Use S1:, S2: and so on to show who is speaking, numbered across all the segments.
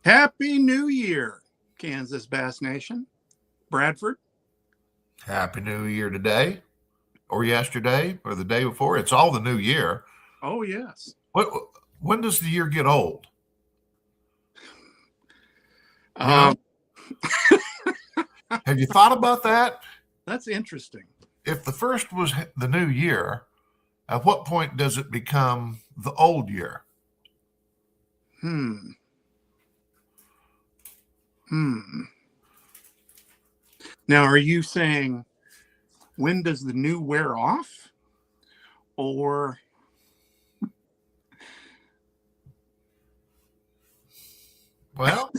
S1: Happy New Year, Kansas Bass Nation. Bradford.
S2: Happy New Year today, or yesterday, or the day before. It's all the new year.
S1: Oh, yes.
S2: What? When does the year get old? You
S1: Um,
S2: know, have you thought about that?
S1: that's interesting.
S2: If the first was the new year, at what point does it become the old year?
S1: Hmm. Hmm. Now, are you saying when does the new wear off? Or
S2: Well,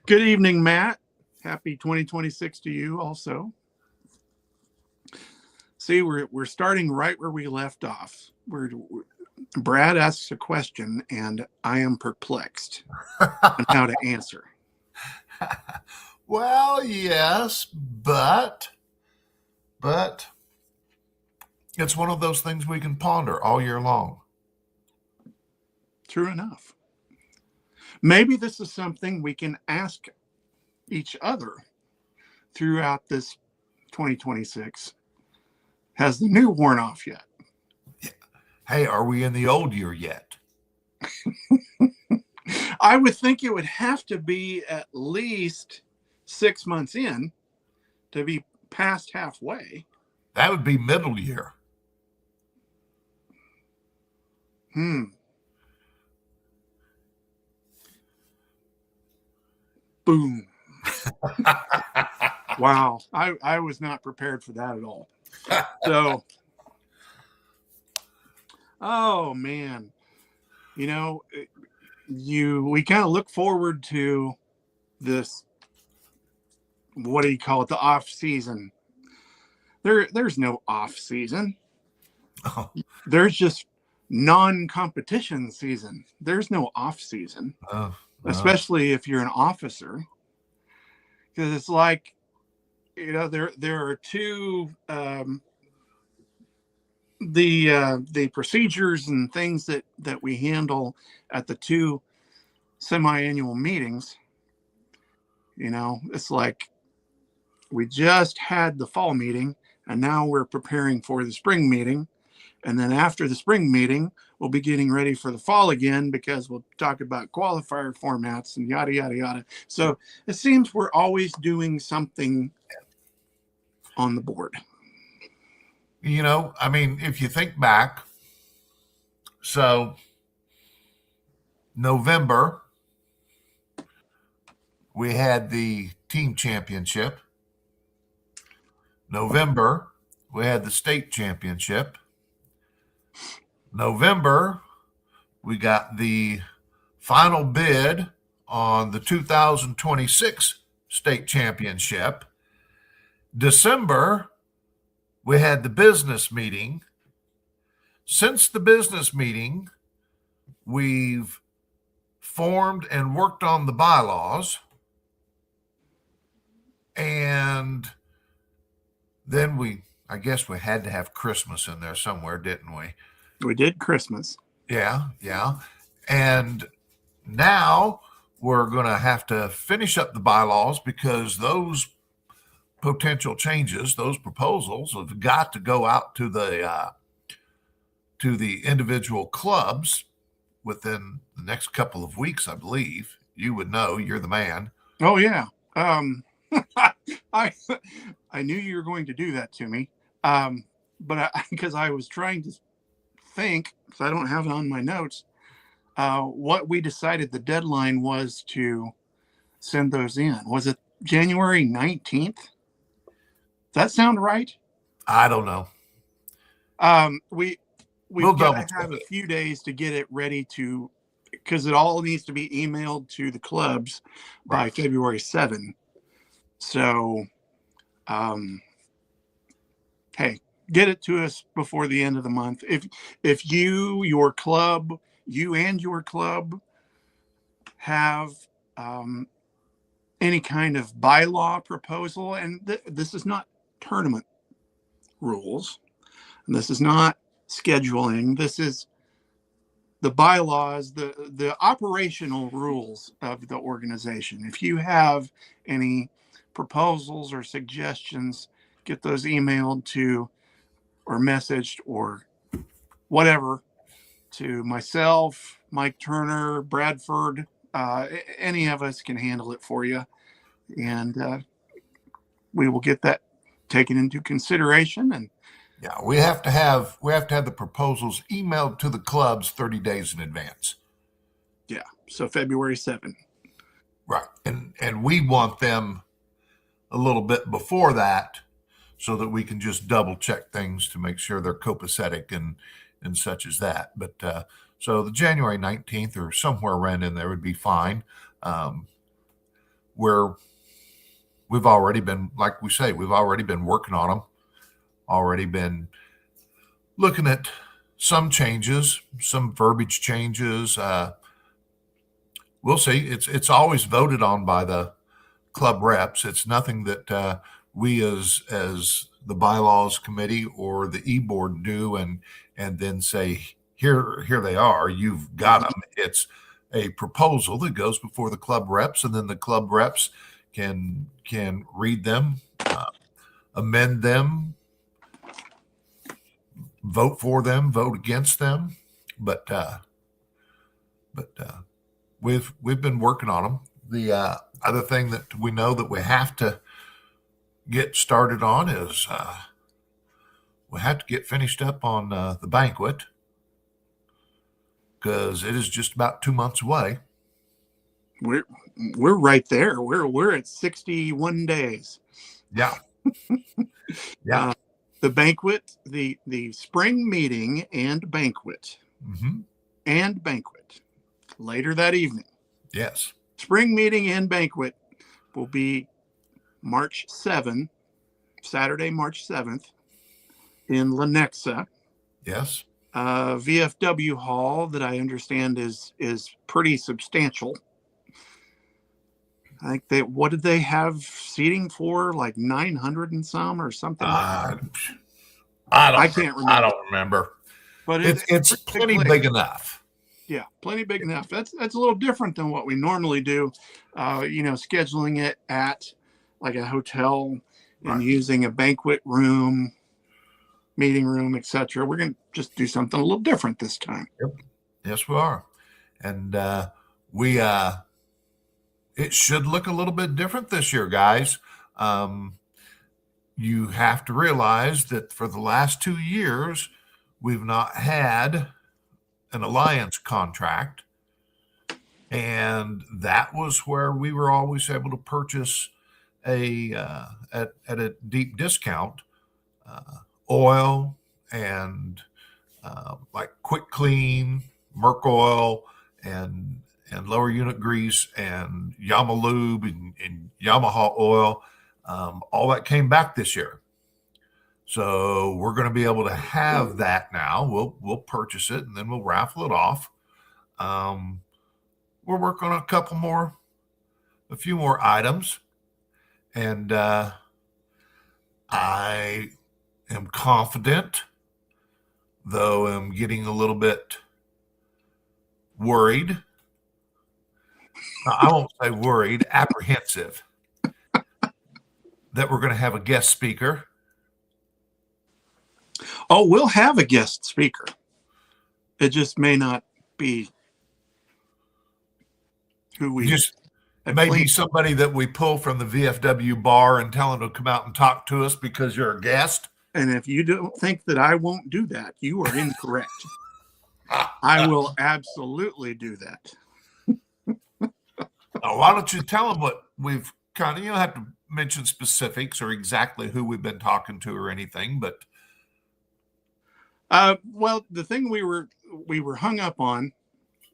S1: good evening, Matt. Happy 2026 to you also. See, we're starting right where we left off. Brad asks a question and I am perplexed on how to answer.
S2: well, yes, but it's one of those things we can ponder all year long.
S1: True enough. Maybe this is something we can ask each other throughout this 2026. Has the new worn off yet?
S2: Hey, are we in the old year yet?
S1: I would think it would have to be at least 6 months in to be past halfway.
S2: That would be middle year.
S1: Boom. Wow. I was not prepared for that at all. So, oh man, we kind of look forward to this. What do you call it? The off season. There's no off season.
S2: Oh,
S1: There's just non-competition season. There's no off season,
S2: oh,
S1: especially if you're an officer, because it's like, there are two the procedures and things that we handle at the two semi-annual meetings. It's like we just had the fall meeting and now we're preparing for the spring meeting, and then after the spring meeting we'll be getting ready for the fall again because we'll talk about qualifier formats and yada yada yada. So it seems we're always doing something on the board.
S2: I mean, if you think back, so November, we had the team championship. November, we had the state championship. November, we got the final bid on the 2026 state championship. December, we had the business meeting. Since the business meeting, we've formed and worked on the bylaws. And then I guess we had to have Christmas in there somewhere, didn't we?
S1: We did Christmas.
S2: Yeah. And now we're going to have to finish up the bylaws because those potential changes, those proposals have got to go out to the individual clubs within the next couple of weeks, I believe. You would know, you're the man.
S1: Oh yeah. I knew you were going to do that to me. But because I was trying to think, because I don't have it on my notes, what we decided the deadline was to send those in. Was it January 19th? Does that sound right?
S2: I don't know.
S1: We've
S2: We'll
S1: got to have a few days to get it ready because it all needs to be emailed to the clubs by February 7. So, hey, get it to us before the end of the month. If you and your club have any kind of bylaw proposal, and this is not tournament rules, and this is not scheduling, this is the bylaws, the operational rules of the organization. If you have any proposals or suggestions, get those emailed to or messaged or whatever to myself, Mike Turner, Bradford. Any of us can handle it for you, and we will get that taken into consideration. And
S2: Yeah, we have to have the proposals emailed to the clubs 30 days in advance.
S1: yeah, so February 7th.
S2: Right. And we want them a little bit before that so that we can just double check things to make sure they're copacetic and such as that. But so the January 19th or somewhere around in there would be fine. Where we've already been, like we say, we've already been working on them, already been looking at some changes, some verbiage changes. We'll see. It's always voted on by the club reps. It's nothing that we as the bylaws committee or the e-board do and then say here they are. You've got them. It's a proposal that goes before the club reps, and then the club reps can read them, amend them, vote for them, vote against them. But we've been working on them. The other thing that we know that we have to get started on is we have to get finished up on the banquet because it is just about 2 months away.
S1: We're right there. We're at 61 days.
S2: Yeah. Yeah.
S1: The banquet, the spring meeting and banquet later that evening.
S2: Yes.
S1: Spring meeting and banquet will be March 7th, Saturday, March 7th in Lenexa.
S2: Yes.
S1: VFW hall that I understand is pretty substantial. I think what did they have seating for? Like 900 and some or something?
S2: I
S1: can't remember.
S2: I don't remember.
S1: But
S2: it's plenty big enough.
S1: Yeah, plenty big enough. That's a little different than what we normally do. Scheduling it at like a hotel and using a banquet room, meeting room, etc. We're going to just do something a little different this time.
S2: Yep. Yes, we are. And it should look a little bit different this year, guys. You have to realize that for the last 2 years, we've not had an alliance contract. And that was where we were always able to purchase at a deep discount oil and like Quick Clean, Merc Oil, and lower unit grease and Yamalube and Yamaha oil. All that came back this year. So we're going to be able to have that now. We'll purchase it and then we'll raffle it off. We're working on a few more items, and I am confident, though I'm getting a little bit worried. I won't say worried, apprehensive that we're going to have a guest speaker.
S1: Oh, we'll have a guest speaker. It just may not be who we
S2: maybe somebody that we pull from the VFW bar and tell them to come out and talk to us because you're a guest.
S1: And if you don't think that I won't do that, you are incorrect. I will absolutely do that.
S2: Now, why don't you tell them what we've kind of, you don't have to mention specifics or exactly who we've been talking to or anything, but
S1: well, the thing we were hung up on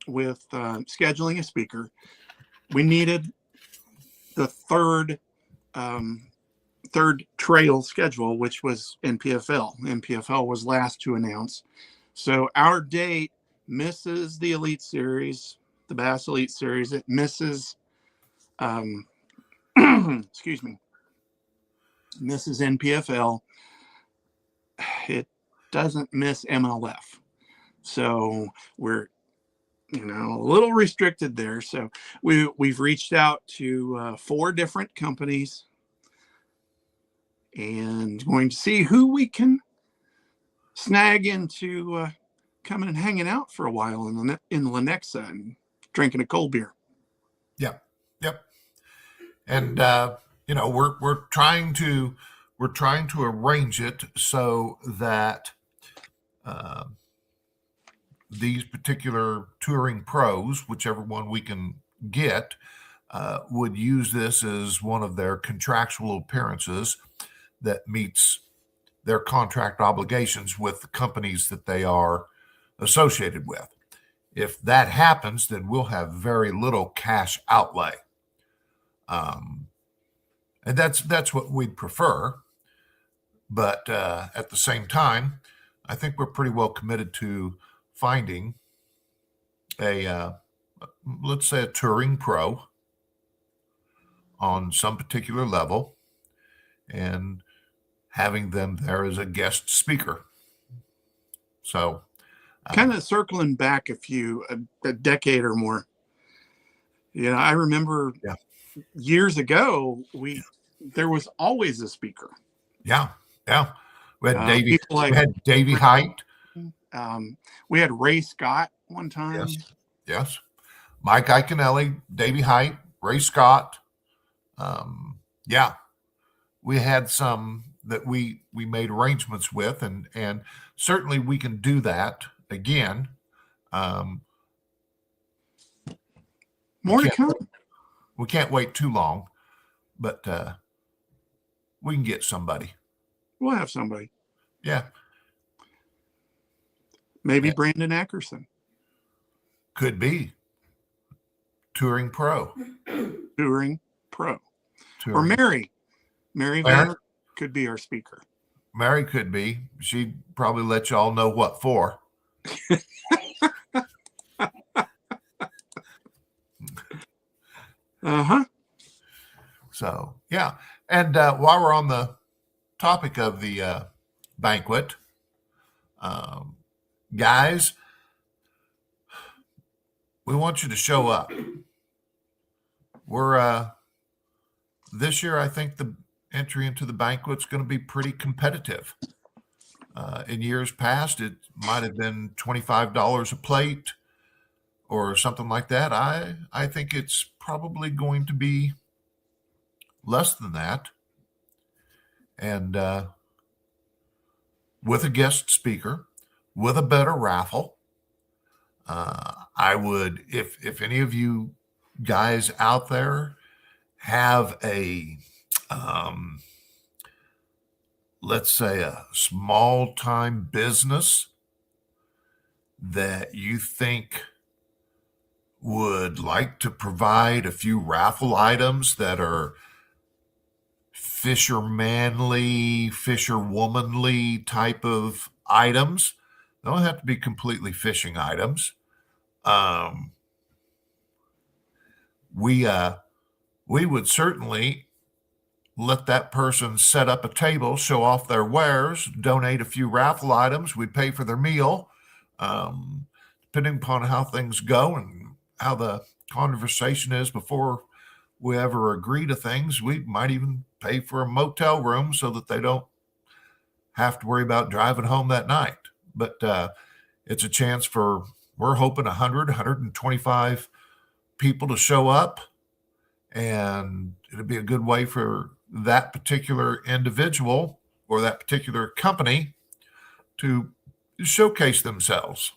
S1: with scheduling a speaker, we needed the third trail schedule, which was NPFL. NPFL was last to announce. So our date misses the Elite Series, the Bass Elite Series. It misses, excuse me, misses NPFL. It doesn't miss MLF. So we're a little restricted there. So we've reached out to 4 different companies and going to see who we can snag into coming and hanging out for a while in Lenexa and drinking a cold beer.
S2: Yep. Yep. And we're trying to arrange it so that these particular touring pros, whichever one we can get, would use this as one of their contractual appearances that meets their contract obligations with the companies that they are associated with. If that happens, then we'll have very little cash outlay. And that's what we'd prefer. But at the same time, I think we're pretty well committed to finding let's say a touring pro on some particular level and having them there as a guest speaker. So
S1: kind of circling back a decade or more. I remember years ago, there was always a speaker.
S2: Yeah. We had Davey Height.
S1: We had Ray Scott one time.
S2: Yes. Mike Iaconelli, Davey Height, Ray Scott. We had some that we made arrangements with, and certainly we can do that again.
S1: More to come.
S2: We can't wait too long, but we can get somebody.
S1: We'll have somebody.
S2: Yeah.
S1: Maybe Brandon Ackerson.
S2: Could be. Touring pro.
S1: Or Mary. Mary Vanner could be our speaker.
S2: Mary could be. She'd probably let y'all know what for. So, yeah. And while we're on the topic of the banquet, guys, we want you to show up. We're this year, I think the entry into the banquet's going to be pretty competitive. In years past, it might have been $25 a plate or something like that. I think it's probably going to be less than that. And with a guest speaker, with a better raffle, I would, if any of you guys out there have a, let's say a small time business that you think would like to provide a few raffle items that are fishermanly, fisherwomanly type of items. They don't have to be completely fishing items. We would certainly let that person set up a table, show off their wares, donate a few raffle items. We'd pay for their meal, depending upon how things go and how the conversation is before we ever agree to things. We might even pay for a motel room so that they don't have to worry about driving home that night. But it's a chance for, we're hoping 100, 125 people to show up. And it'll be a good way for that particular individual or that particular company to showcase themselves.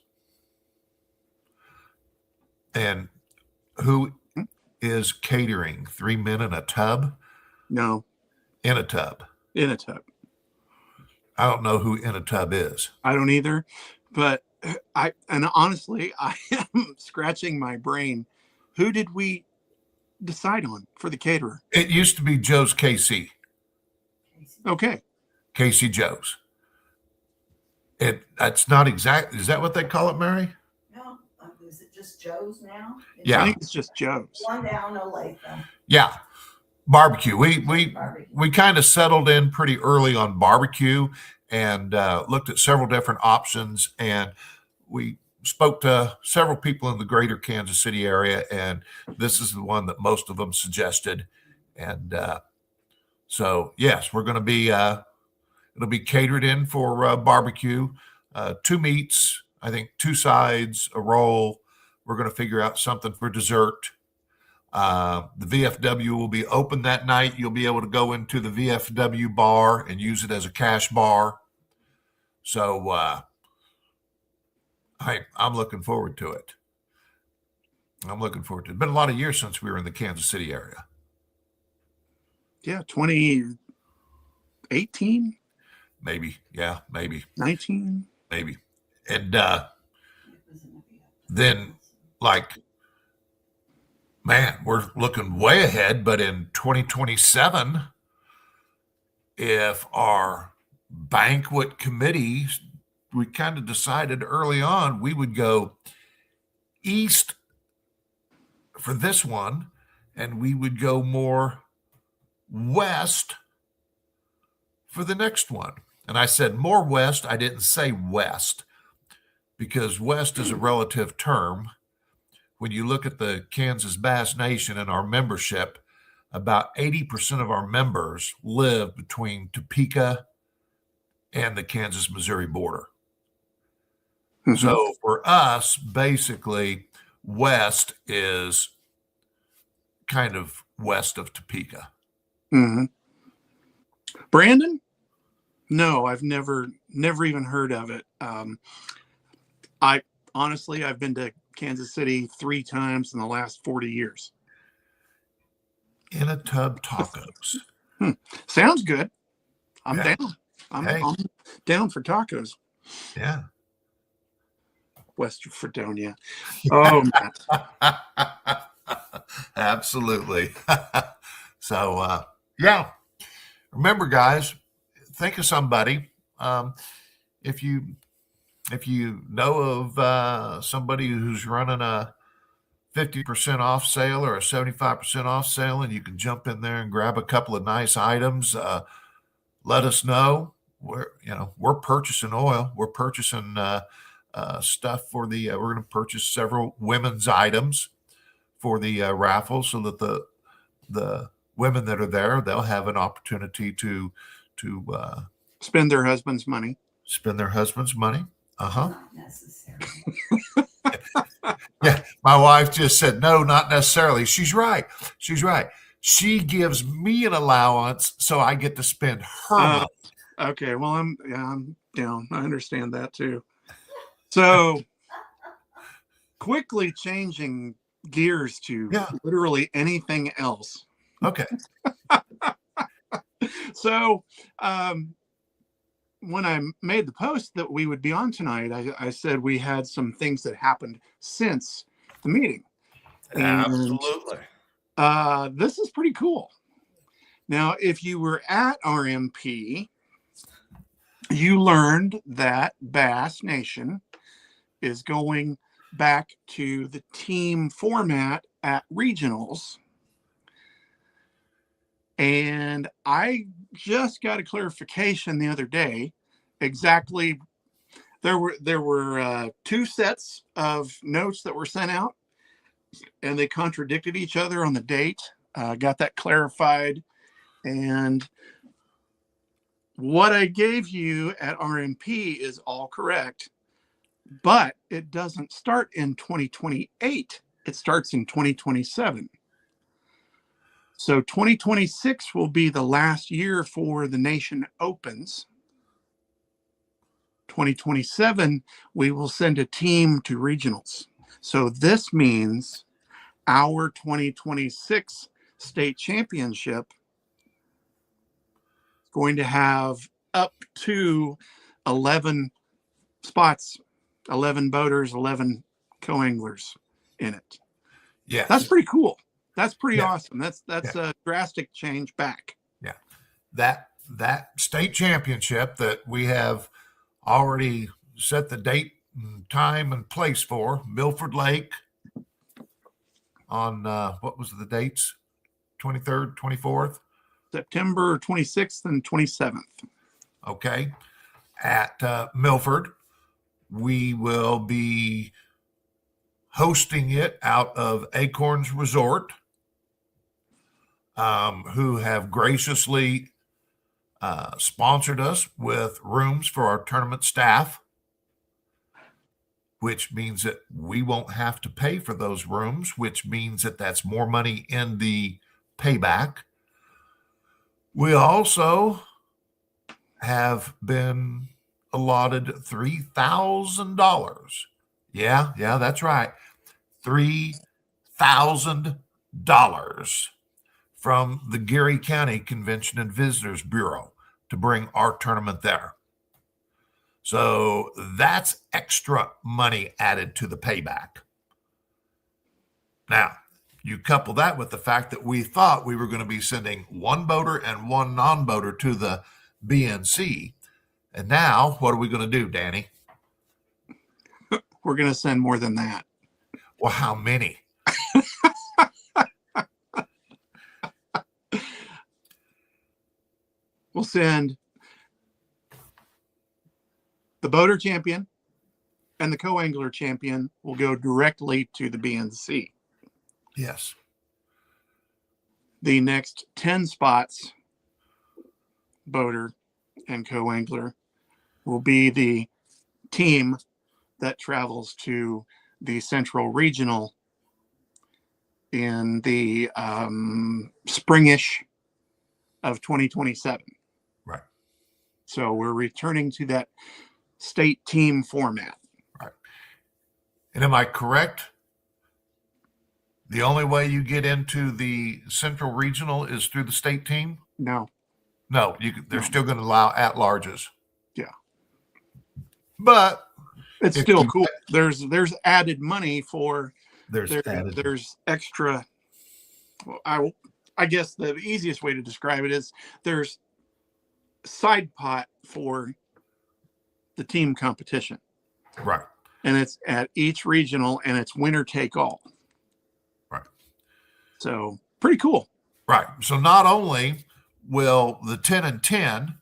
S2: And who is catering? 3 men in a tub?
S1: No.
S2: In a tub.
S1: In a tub.
S2: I don't know who In a Tub is.
S1: I don't either. But honestly, I am scratching my brain. Who did we decide on for the caterer?
S2: It used to be Joe's KC.
S1: Okay.
S2: KC Joe's. That's not exact. Is that what they call it, Mary?
S3: No. Is it just Joe's now?
S1: I think it's just Joe's.
S3: One down, no Latham.
S2: Yeah. Barbecue. We kind of settled in pretty early on barbecue and looked at several different options, and we spoke to several people in the greater Kansas City area, and this is the one that most of them suggested. And so, yes, we're going to be, it'll be catered in for barbecue, 2 meats, I think 2 sides, a roll. We're going to figure out something for dessert. The VFW will be open that night. You'll be able to go into the VFW bar and use it as a cash bar. So I'm looking forward to it. It's been a lot of years since we were in the Kansas City area.
S1: Yeah, 2018,
S2: Maybe. Yeah, maybe.
S1: 19.
S2: Maybe. And then, like, man, we're looking way ahead, but in 2027, if our banquet committee, we kind of decided early on we would go east for this one, and we would go more west for the next one. And I said more west. I didn't say west, because west is a relative term. When you look at the Kansas Bass Nation and our membership, about 80% of our members live between Topeka and the Kansas-Missouri border.
S1: Mm-hmm.
S2: So for us, basically, west is kind of west of Topeka.
S1: Mm-hmm. Brandon? No, I've never even heard of it. I've been to Kansas City 3 times in the last 40 years.
S2: In a Tub tacos.
S1: Sounds good. I'm
S2: Yeah.
S1: down. I'm down for tacos.
S2: Yeah.
S1: West Fredonia. Oh, man.
S2: Absolutely. So, yeah. Remember, guys, think of somebody. If you know of somebody who's running a 50% off sale or a 75% off sale, and you can jump in there and grab a couple of nice items, let us know. We're purchasing oil. We're purchasing stuff for we're going to purchase several women's items for the raffle, so that the women that are there, they'll have an opportunity to
S1: Spend their husband's money.
S2: Uh-huh.
S3: Not necessary.
S2: Yeah, my wife just said, no, not necessarily. She's right. She gives me an allowance, so I get to spend her money.
S1: Okay, well, I'm down. I understand that too. So, quickly changing gears to literally anything else.
S2: Okay.
S1: So, when I made the post that we would be on tonight, I said we had some things that happened since the meeting.
S2: Absolutely.
S1: This is pretty cool. Now, if you were at RMP, you learned that Bass Nation is going back to the team format at regionals. And I just got a clarification the other day. Exactly, there were 2 sets of notes that were sent out, and they contradicted each other on the date. Got that clarified, and what I gave you at RMP is all correct, but it doesn't start in 2028. It starts in 2027. So 2026 will be the last year for the Nation Opens. 2027, we will send a team to regionals. So this means our 2026 state championship is going to have up to 11 spots, 11 boaters, 11 co-anglers in it.
S2: Yeah.
S1: That's pretty cool. That's pretty awesome. That's a drastic change back.
S2: Yeah. That state championship that we have already set the date and time and place for, Milford Lake, on what was the dates? 23rd, 24th?
S1: September 26th and 27th.
S2: Okay. At Milford. We will be hosting it out of Acorns Resort, who have graciously sponsored us with rooms for our tournament staff, which means that we won't have to pay for those rooms, which means that that's more money in the payback. We also have been allotted $3,000. Yeah, that's right. $3,000 from the Geary County Convention and Visitors Bureau to bring our tournament there. So that's extra money added to the payback. Now, you couple that with the fact that we thought we were going to be sending one boater and one non-boater to the BNC. And now, what are we going to do, Danny?
S1: We're going to send more than that.
S2: Well, how many?
S1: We'll send the boater champion and the co-angler champion will go directly to the BNC.
S2: Yes.
S1: The next 10 spots, boater and co-angler, will be the team that travels to the Central Regional in the springish of 2027.
S2: Right.
S1: So we're returning to that state team format.
S2: Right. And am I correct? The only way you get into the Central Regional is through the state team?
S1: No.
S2: No, they're still going to allow at-larges.
S1: Yeah.
S2: But
S1: it's still cool. There's added money for
S2: there's
S1: extra. Well, I guess the easiest way to describe it is there's side pot for the team competition.
S2: Right.
S1: And it's at each regional and it's winner take all.
S2: Right.
S1: So pretty cool.
S2: Right. So not only will the 10 and 10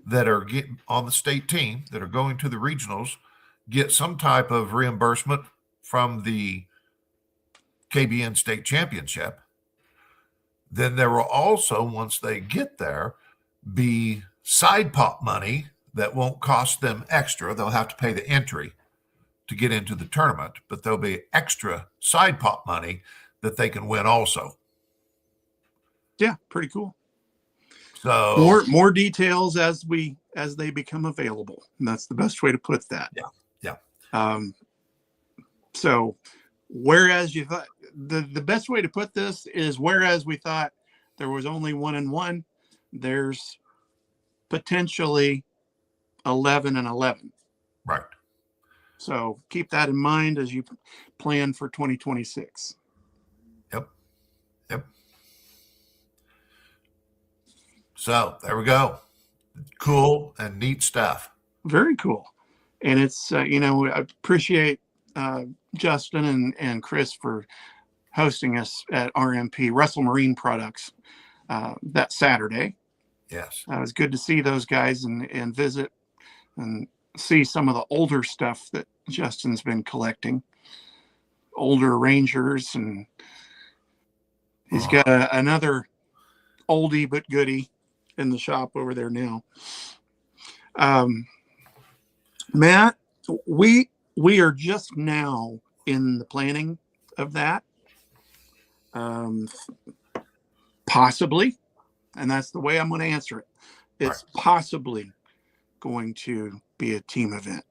S2: that are getting on the state team that are going to the regionals get some type of reimbursement from the KBN state championship, then there will also, once they get there, be side pot money that won't cost them extra. They'll have to pay the entry to get into the tournament, but there'll be extra side pot money that they can win also.
S1: Yeah, pretty cool.
S2: So
S1: more details as they become available. And that's the best way to put that.
S2: Yeah.
S1: So whereas you thought the best way to put this is whereas we thought there was only 1 and 1, there's potentially 11 and 11.
S2: Right.
S1: So keep that in mind as you plan for 2026.
S2: Yep. So there we go. Cool and neat stuff.
S1: Very cool. And it's, I appreciate Justin and Chris for hosting us at RMP, Russell Marine Products, that Saturday.
S2: Yes.
S1: It was good to see those guys and visit and see some of the older stuff that Justin's been collecting. Older Rangers, and he's got another oldie but goodie in the shop over there now. Matt, we are just now in the planning of that. Possibly, and that's the way I'm going to answer it. It's possibly going to be a team event.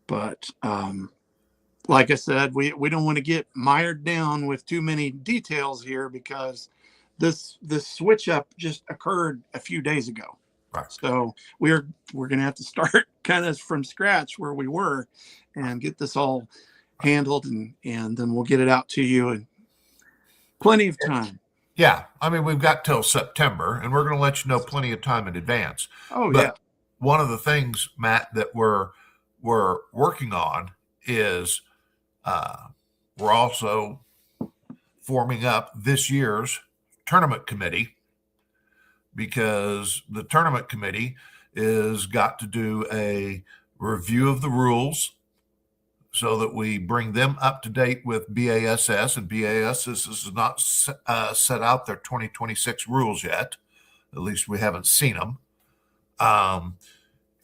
S1: But like I said, we don't want to get mired down with too many details here because this switch up just occurred a few days ago.
S2: Right.
S1: So we're going to have to start kind of from scratch where we were and get this all handled, and then we'll get it out to you in plenty of time.
S2: Yeah. I mean, we've got till September, and we're going to let you know plenty of time in advance.
S1: Oh,
S2: but
S1: yeah.
S2: One of the things, Matt, that we're working on is we're also forming up this year's tournament committee, because the tournament committee is got to do a review of the rules so that we bring them up to date with BASS, and BASS has not set out their 2026 rules yet. At least we haven't seen them.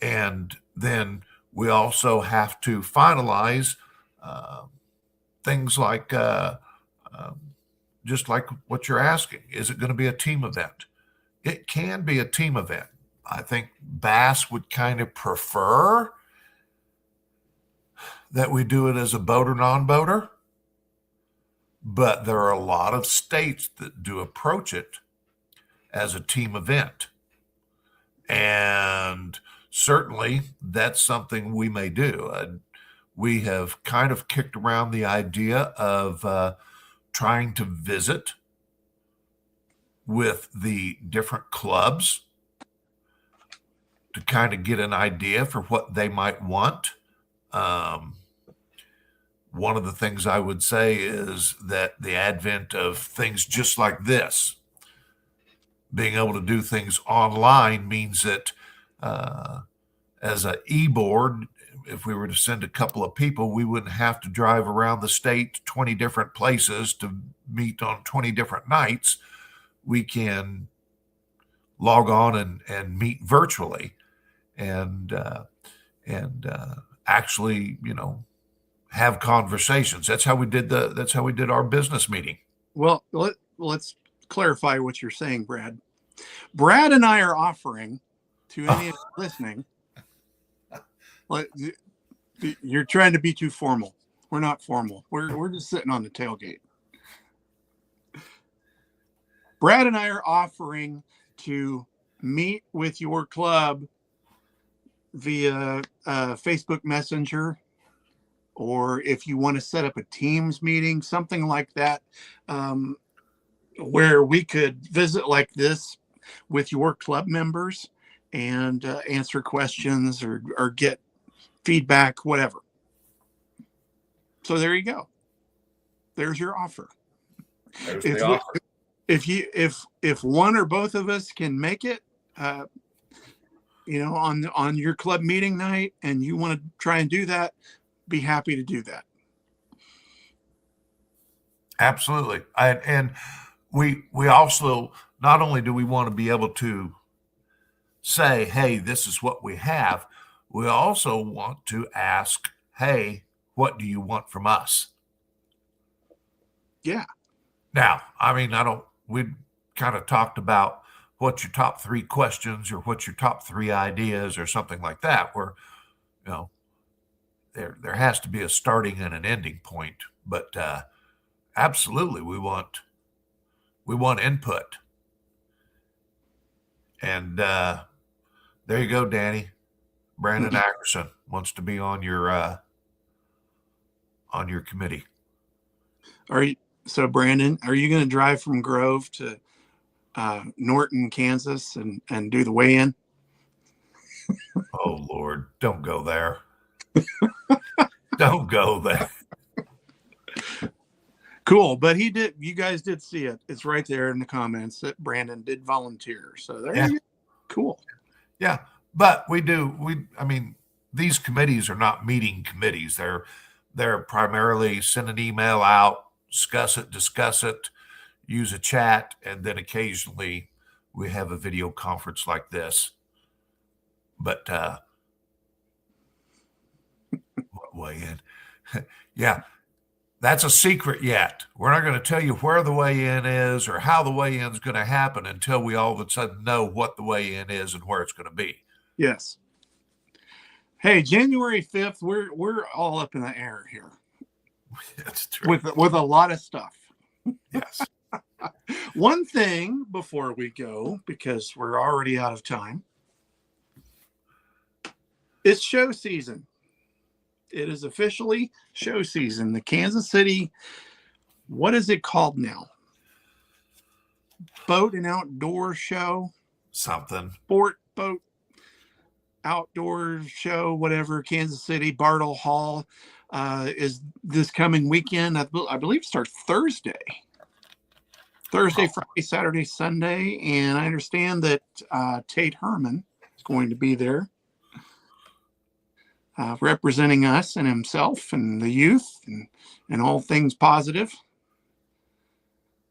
S2: And then we also have to finalize things like just like what you're asking. Is it going to be a team event? It can be a team event. I think Bass would kind of prefer that we do it as a boater, non-boater, but there are a lot of states that do approach it as a team event. And certainly that's something we may do. We have kind of kicked around the idea of trying to visit with the different clubs to kind of get an idea for what they might want. One of the things I would say is that the advent of things just like this, being able to do things online, means that as an e-board, if we were to send a couple of people, we wouldn't have to drive around the state 20 different places to meet on 20 different nights. We can log on and meet virtually and actually, have conversations. That's how we did our business meeting.
S1: Well, let's clarify what you're saying, Brad. Brad and I are offering to any of you listening. You're trying to be too formal. We're not formal. We're just sitting on the tailgate. Brad and I are offering to meet with your club via Facebook Messenger, or if you want to set up a Teams meeting, something like that, where we could visit like this with your club members and answer questions or get feedback, whatever. So there you go. There's your offer.
S2: There's the offer.
S1: If one or both of us can make it, on your club meeting night, and you want to try and do that, be happy to do that.
S2: Absolutely. And we also, not only do we want to be able to say, hey, this is what we have, we also want to ask, hey, what do you want from us?
S1: Yeah.
S2: Now, we kind of talked about what's your top 3 questions or what's your top 3 ideas or something like that, where, there has to be a starting and an ending point. But absolutely, we want input. And there you go, Danny. Brandon Ackerson wants to be on your committee. So Brandon, are you going to drive from Grove to Norton, Kansas, and do the weigh-in? Oh Lord, don't go there. Don't go there.
S1: Cool, but you guys did see it. It's right there in the comments that Brandon did volunteer. So there you go. Cool.
S2: Yeah, but these committees are not meeting committees. They're primarily send an email out, discuss it, use a chat, and then occasionally we have a video conference like this. But weigh-in. Yeah, that's a secret yet. We're not going to tell you where the weigh-in is or how the weigh-in is going to happen until we all of a sudden know what the weigh-in is and where it's going to be.
S1: Yes. Hey, January 5th, we're all up in the air here.
S2: That's true.
S1: With a lot of stuff.
S2: Yes.
S1: One thing before we go, because we're already out of time, it's show season. It is officially show season. The Kansas City, what is it called now? Boat and Outdoor Show?
S2: Something.
S1: Sport Boat Outdoor Show, whatever. Kansas City, Bartle Hall is this coming weekend. I believe it starts Thursday, Friday, Saturday, Sunday. And I understand that Tate Herman is going to be there, representing us and himself and the youth and all things positive.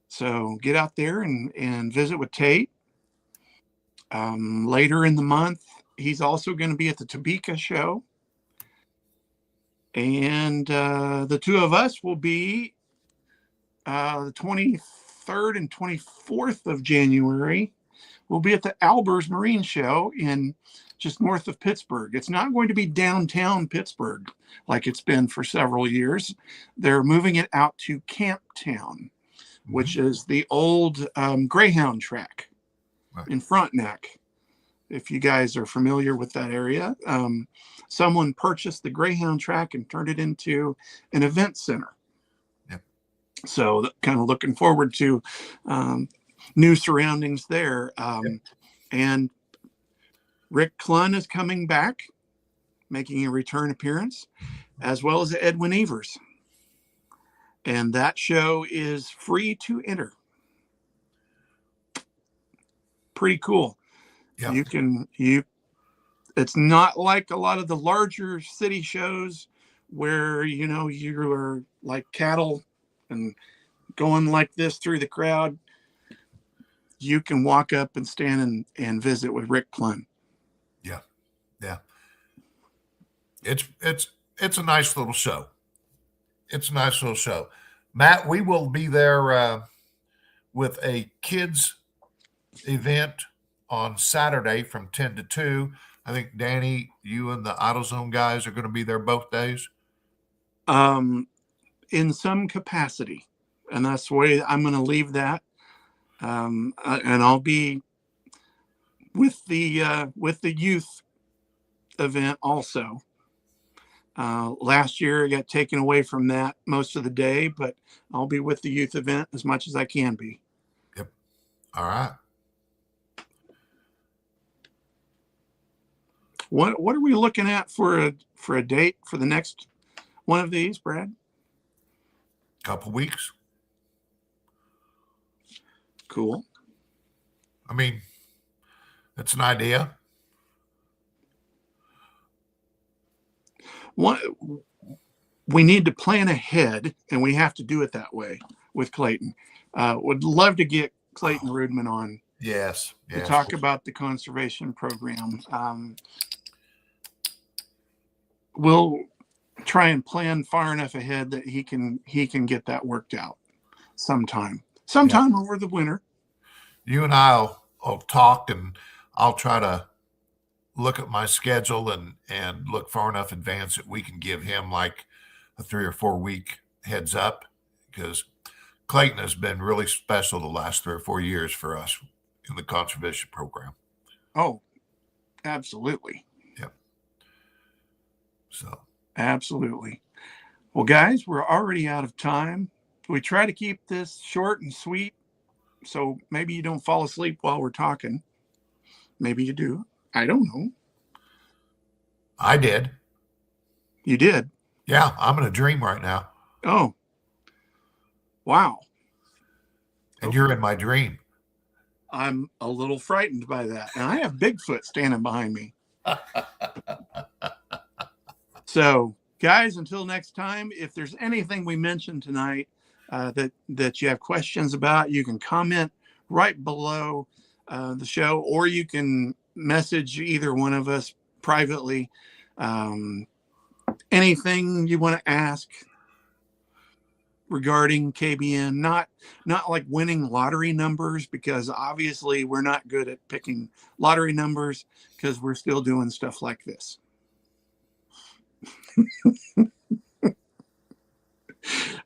S1: So get out there and visit with Tate. Later in the month, he's also going to be at the Topeka show. And the two of us will be the 23rd and 24th of January. We'll be at the Albers Marine Show in just north of Pittsburgh. It's not going to be downtown Pittsburgh like it's been for several years. They're moving it out to Camptown, which is the old Greyhound track in Frontenac. If you guys are familiar with that area, someone purchased the Greyhound track and turned it into an event center.
S2: Yep.
S1: So kind of looking forward to new surroundings there. And Rick Clunn is coming back, making a return appearance, as well as Edwin Evers. And that show is free to enter. Pretty cool.
S2: Yep.
S1: It's not like a lot of the larger city shows where, you are like cattle and going like this through the crowd. You can walk up and stand and visit with Rick Clunn.
S2: Yeah. Yeah. It's a nice little show. It's a nice little show. Matt, we will be there with a kids event on Saturday from 10 to 2. I think, Danny, you and the AutoZone guys are going to be there both days.
S1: In some capacity. And that's the way I'm going to leave that. And I'll be with the youth event also. Last year I got taken away from that most of the day, but I'll be with the youth event as much as I can be.
S2: Yep. All right.
S1: What are we looking at for a date for the next one of these, Brad?
S2: Couple weeks.
S1: Cool.
S2: I mean, it's an idea.
S1: We need to plan ahead, and we have to do it that way with Clayton. Would love to get Clayton Rudman on.
S2: Yes.
S1: To talk about the conservation program. We'll try and plan far enough ahead that he can get that worked out sometime over the winter.
S2: You and I'll talk, and I'll try to look at my schedule and look far enough in advance that we can give him like a 3 or 4 week heads up, because Clayton has been really special the last 3 or 4 years for us in the conservation program.
S1: Oh, absolutely.
S2: Yep. So.
S1: Absolutely. Well, guys, we're already out of time. We try to keep this short and sweet, so maybe you don't fall asleep while we're talking. Maybe you do. I don't know.
S2: I did.
S1: You did?
S2: Yeah, I'm in a dream right now.
S1: Oh. Wow.
S2: And you're in my dream.
S1: I'm a little frightened by that. And I have Bigfoot standing behind me. So, guys, until next time, if there's anything we mentioned tonight that you have questions about, you can comment right below the show, or you can message either one of us privately. Anything you want to ask regarding KBN, not like winning lottery numbers, because obviously we're not good at picking lottery numbers because we're still doing stuff like this.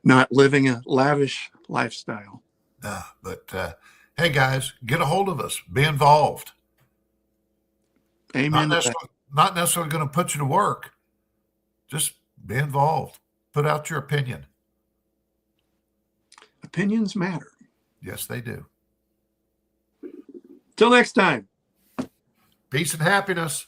S1: Not living a lavish lifestyle.
S2: But hey, guys, get a hold of us. Be involved.
S1: Amen.
S2: Not necessarily going to put you to work. Just be involved. Put out your opinion.
S1: Opinions matter.
S2: Yes, they do.
S1: Till next time.
S2: Peace and happiness.